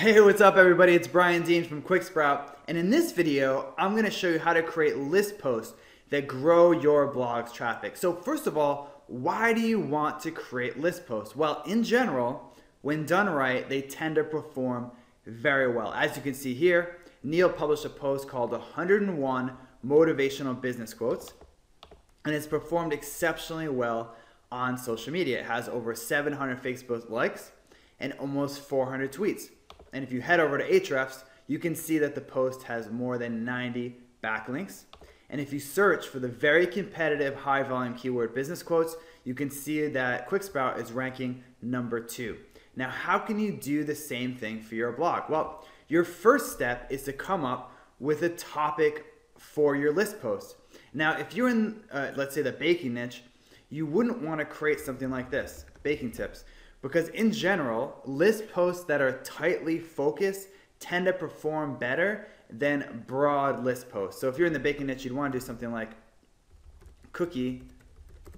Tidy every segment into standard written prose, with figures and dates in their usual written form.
Hey, what's up everybody? It's Brian Dean from QuickSprout, and in this video, I'm going to show you how to create list posts that grow your blog's traffic. So first of all, why do you want to create list posts? Well, in general, when done right, they tend to perform very well. As you can see here, Neil published a post called 101 Motivational Business Quotes, and it's performed exceptionally well on social media. It has over 700 Facebook likes and almost 400 tweets. And if you head over to Ahrefs, you can see that the post has more than 90 backlinks. And if you search for the very competitive high volume keyword business quotes, you can see that QuickSprout is ranking number 2. Now, how can you do the same thing for your blog? Well, your first step is to come up with a topic for your list post. Now, if you're in, let's say, the baking niche, you wouldn't want to create something like this, baking tips. Because in general, list posts that are tightly focused tend to perform better than broad list posts. So if you're in the baking niche, you'd want to do something like cookie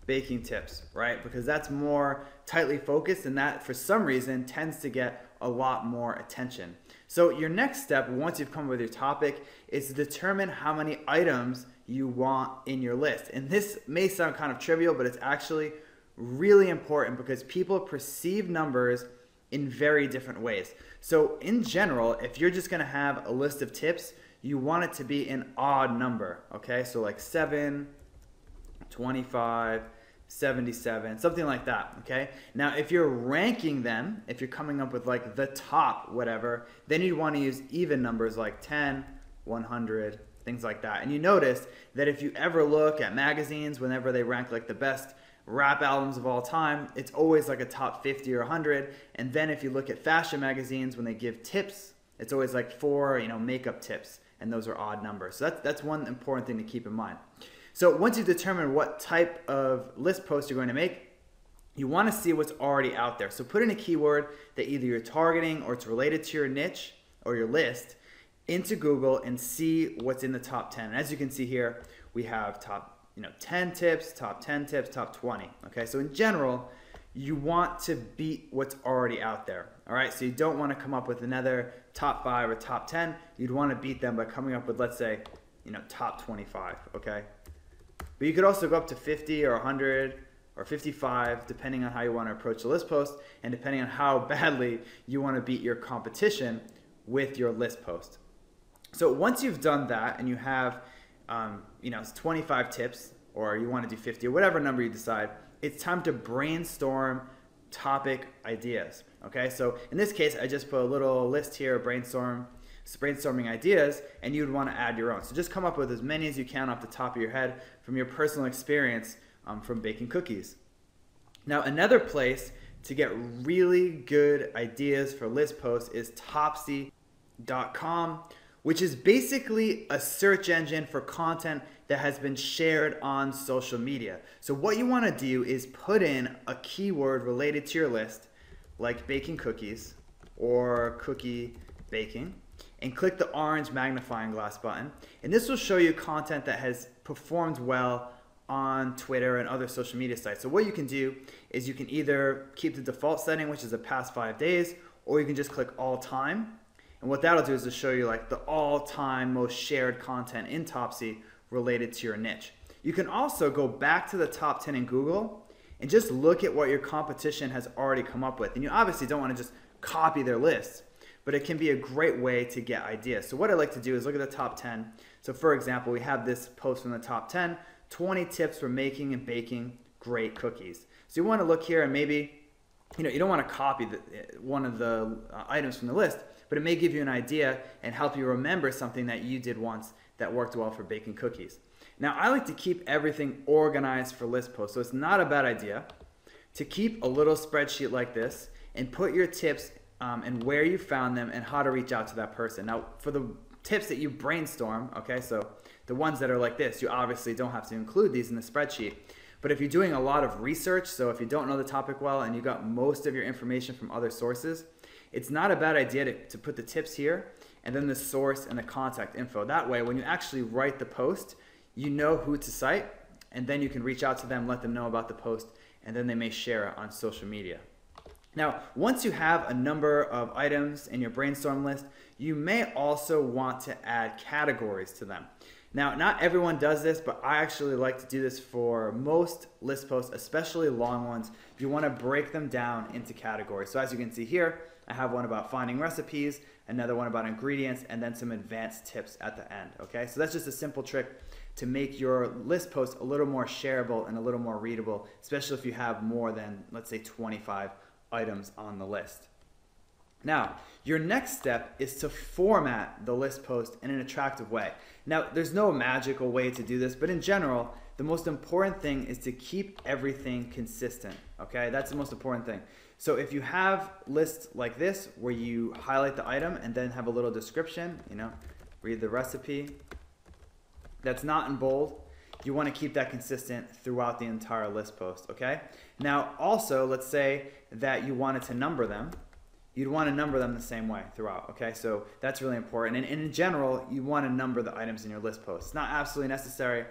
baking tips, right? Because that's more tightly focused, and that for some reason tends to get a lot more attention. So your next step, once you've come up with your topic, is to determine how many items you want in your list. And this may sound kind of trivial, but it's actually really important because people perceive numbers in very different ways. So in general, if you're just gonna have a list of tips, you want it to be an odd number, okay? So like 7, 25, 77, something like that, okay? Now, if you're ranking them, if you're coming up with like the top whatever, then you want to use even numbers like 10, 100, things like that. And you notice that if you ever look at magazines, whenever they rank like the best rap albums of all time, it's always like a top 50 or 100. And then if you look at fashion magazines, when they give tips, it's always like 4, makeup tips, and those are odd numbers. So that's one important thing to keep in mind. So once you determine what type of list post you're going to make, you want to see what's already out there. So put in a keyword that either you're targeting or it's related to your niche or your list into Google and see what's in the top 10. And as you can see here, we have top 10 tips, top 10 tips, top 20. Okay, so in general, you want to beat what's already out there. All right, so you don't want to come up with another top 5 or top 10. You'd want to beat them by coming up with, let's say, top 25. Okay, but you could also go up to 50 or 100 or 55, depending on how you want to approach the list post and depending on how badly you want to beat your competition with your list post. So once you've done that and you have 25 tips, or you want to do 50 or whatever number you decide, it's time to brainstorm topic ideas. Okay, so in this case, I just put a little list here, brainstorming ideas, and you'd want to add your own. So just come up with as many as you can off the top of your head from your personal experience from baking cookies. Now, another place to get really good ideas for list posts is Topsy.com, which is basically a search engine for content that has been shared on social media. So what you want to do is put in a keyword related to your list, like baking cookies or cookie baking, and click the orange magnifying glass button. And this will show you content that has performed well on Twitter and other social media sites. So what you can do is you can either keep the default setting, which is the past 5 days, or you can just click all time. And what that'll do is to show you like the all-time most shared content in Topsy related to your niche. You can also go back to the top 10 in Google and just look at what your competition has already come up with. And you obviously don't want to just copy their lists, but it can be a great way to get ideas. So what I like to do is look at the top 10. So for example, we have this post from the top 10, 20 tips for making and baking great cookies. So you want to look here and maybe, you don't want to copy one of the items from the list, but it may give you an idea and help you remember something that you did once that worked well for baking cookies. Now, I like to keep everything organized for list posts, so it's not a bad idea to keep a little spreadsheet like this and put your tips and where you found them and how to reach out to that person. Now, for the tips that you brainstorm, okay, so the ones that are like this, you obviously don't have to include these in the spreadsheet. But if you're doing a lot of research, so if you don't know the topic well and you got most of your information from other sources, it's not a bad idea to put the tips here and then the source and the contact info. That way, when you actually write the post, you know who to cite, and then you can reach out to them, let them know about the post, and then they may share it on social media. Now, once you have a number of items in your brainstorm list, you may also want to add categories to them. Now, not everyone does this, but I actually like to do this for most list posts, especially long ones. You want to break them down into categories. So as you can see here, I have one about finding recipes, another one about ingredients, and then some advanced tips at the end, okay? So that's just a simple trick to make your list post a little more shareable and a little more readable, especially if you have more than, let's say, 25 items on the list. Now, your next step is to format the list post in an attractive way. Now, there's no magical way to do this, but in general, the most important thing is to keep everything consistent, okay? That's the most important thing. So if you have lists like this, where you highlight the item and then have a little description, read the recipe, that's not in bold, you want to keep that consistent throughout the entire list post, okay? Now, also, let's say that you wanted to number them. You'd want to number them the same way throughout, okay? So that's really important. And in general, you want to number the items in your list post. It's not absolutely necessary,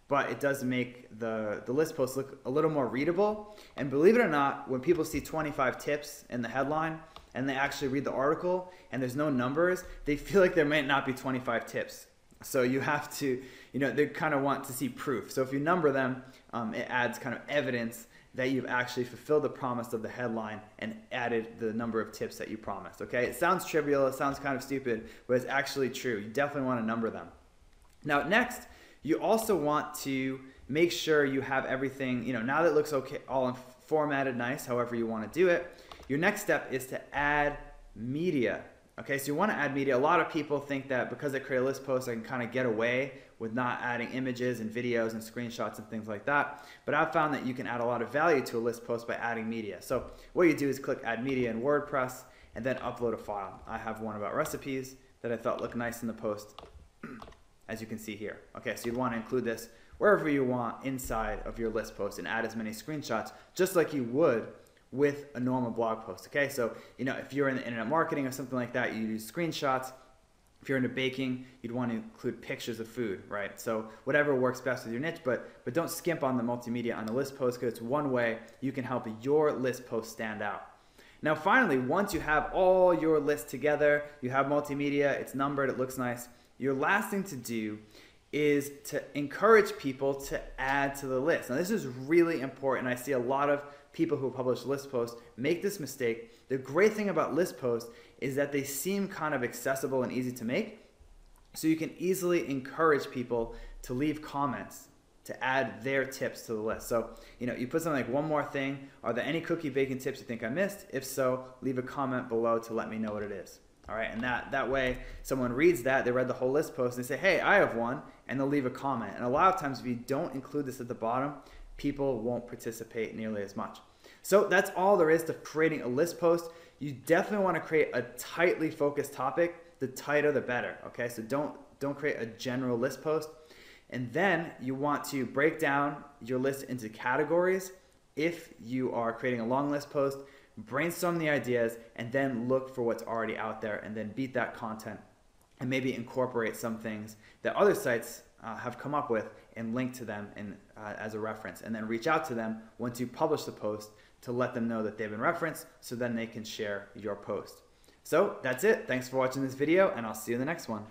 but it does make the list post look a little more readable. And believe it or not, when people see 25 tips in the headline and they actually read the article and there's no numbers, they feel like there might not be 25 tips. So you have to, they kind of want to see proof. So if you number them, it adds kind of evidence that you've actually fulfilled the promise of the headline and added the number of tips that you promised, okay? It sounds trivial, it sounds kind of stupid, but it's actually true. You definitely want to number them. Now, next, you also want to make sure you have everything, now that it looks okay, all formatted nice, however you want to do it, your next step is to add media. Okay, so you want to add media. A lot of people think that because I create a list post, I can kind of get away with not adding images and videos and screenshots and things like that. But I've found that you can add a lot of value to a list post by adding media. So what you do is click Add Media in WordPress and then upload a file. I have one about recipes that I thought looked nice in the post, as you can see here. Okay, so you'd want to include this wherever you want inside of your list post and add as many screenshots, just like you would with a normal blog post, okay? So, if you're in the internet marketing or something like that, you use screenshots. If you're into baking, you'd want to include pictures of food, right? So whatever works best with your niche, but don't skimp on the multimedia on the list post, because it's one way you can help your list post stand out. Now, finally, once you have all your lists together, you have multimedia, it's numbered, it looks nice, your last thing to do is to encourage people to add to the list. Now, this is really important. I see a lot of people who publish list posts make this mistake. The great thing about list posts is that they seem kind of accessible and easy to make, so you can easily encourage people to leave comments to add their tips to the list. So, you put something like, one more thing, are there any cookie baking tips you think I missed? If so, leave a comment below to let me know what it is. All right, and that way someone reads that, they read the whole list post, and they say, hey, I have one, and they'll leave a comment. And a lot of times if you don't include this at the bottom, people won't participate nearly as much. So that's all there is to creating a list post. You definitely want to create a tightly focused topic. The tighter, the better, okay? So don't create a general list post. And then you want to break down your list into categories. If you are creating a long list post, brainstorm the ideas and then look for what's already out there and then beat that content and maybe incorporate some things that other sites have come up with and link to them as a reference, and then reach out to them once you publish the post to let them know that they've been referenced, so then they can share your post. So that's it. Thanks for watching this video, and I'll see you in the next one.